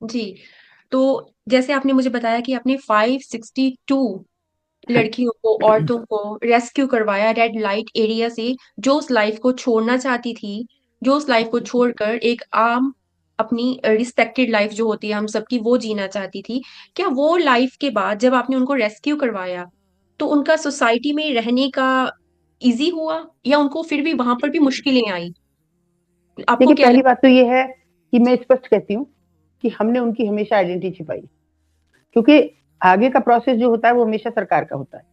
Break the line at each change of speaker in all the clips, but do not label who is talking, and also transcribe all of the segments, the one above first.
जी। तो जैसे आपने मुझे बताया कि आपने 562 लड़कियों को, औरतों को रेस्क्यू करवाया रेड लाइट एरिया से, जो उस लाइफ को छोड़ना चाहती थी, जो उस लाइफ को छोड़कर एक आम अपनी रिस्पेक्टेड लाइफ जो होती है हम सबकी, वो जीना चाहती थी। क्या वो लाइफ के बाद जब आपने उनको रेस्क्यू करवाया तो उनका सोसाइटी में रहने का इजी हुआ, या उनको फिर भी वहां पर भी मुश्किलें आई? आपको
देखिए,
क्या
पहली
लगता
बात तो ये है कि
है?
मैं
जी।
स्पष्ट कहती हूँ कि हमने उनकी हमेशा आइडेंटिटी छिपाई, क्योंकि आगे का प्रोसेस जो होता है वो हमेशा सरकार का होता है।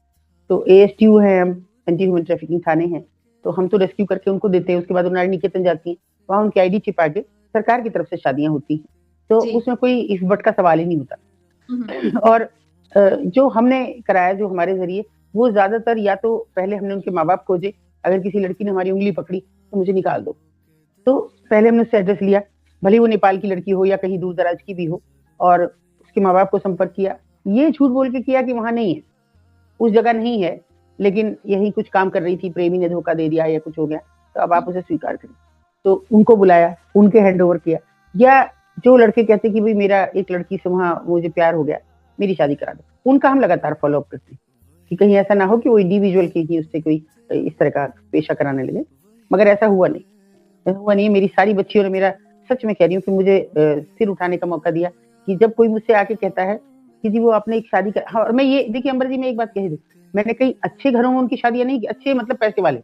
तो एएसटीयू है, हम एंटी ह्यूमन ट्रैफिकिंग थाने हैं, तो हम तो रेस्क्यू करके उनको देते हैं, उसके बाद वो नारी निकेतन जाती है, वहां उनकी आईडी छिपा के सरकार की तरफ से शादियां होती हैं। तो
जी।
उसमें कोई इस बट का सवाल ही नहीं होता।
हम्म।
और जो हमने कराया, जो हमारे जरिए, वो ज्यादातर या तो पहले हमने उनके माँ बाप खोजे, अगर किसी लड़की ने हमारी उंगली पकड़ी तो मुझे निकाल दो, तो पहले हमने उससे एड्रेस लिया, भले वो नेपाल की लड़की हो या कहीं दूर दराज की भी हो, और उसके माँ बाप को संपर्क किया। ये झूठ बोल के किया कि वहां नहीं है, उस जगह नहीं है, लेकिन यही कुछ काम कर रही थी, प्रेमी ने धोखा दे दिया या कुछ हो गया, तो अब आप उसे स्वीकार करें। तो उनको बुलाया, उनके हैंड ओवर किया। या जो लड़के कहते कि भाई मेरा एक लड़की से वहां मुझे प्यार हो गया, मेरी शादी करा दो, उनका हम लगातार फॉलो अप करते हैं कि कहीं ऐसा ना हो कि वो इंडिविजुअल की ही उससे कोई इस तरह का पेशा कराने लगे। मगर ऐसा हुआ नहीं। मेरी सारी बच्चियों ने मेरा, सच में कह रही हूँ, कि मुझे सिर उठाने का मौका दिया, कि जब कोई मुझसे आके कहता है कि जी वो आपने एक शादी कर, हाँ, और मैं ये देखिए अमर जी, मैं एक बात कह दूं, मैंने कई अच्छे घरों में उनकी शादियां नहीं की, अच्छे मतलब पैसे वाले,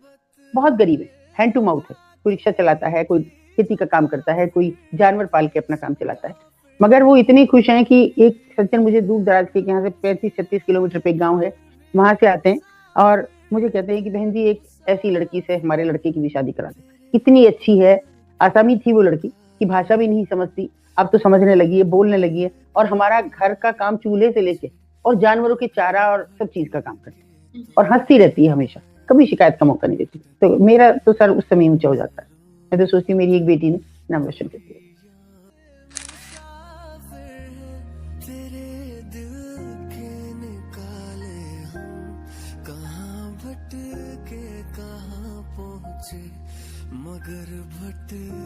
बहुत गरीब है, हैंड टू माउथ है, कोई रिक्शा चलाता है, कोई खेती का काम करता है, कोई जानवर पाल के अपना काम चलाता है, मगर वो इतनी खुश हैं कि एक सज्जन मुझे दूर दराज के, यहाँ से 35-36 किलोमीटर पे एक गाँव है, वहां से आते हैं और मुझे कहते हैं कि बहन जी एक ऐसी लड़की से हमारे लड़के की भी शादी करा दो। इतनी अच्छी है, आसामी थी वो लड़की, की भाषा भी नहीं समझती, अब तो समझने लगी है, बोलने लगी है, और हमारा घर का काम चूल्हे से लेके और जानवरों के चारा और सब चीज का काम करती है, और हंसती रहती है हमेशा, कभी शिकायत का मौका नहीं देती। तो मेरा तो सर उस समय ऊंचा हो जाता है। मैं तो सोचती हूँ मेरी एक बेटी ने नाम रोशन कर दिया।
तेरे दिल के निकाले हम, कहाँ भटके कहाँ पहुँचे, मगर भटके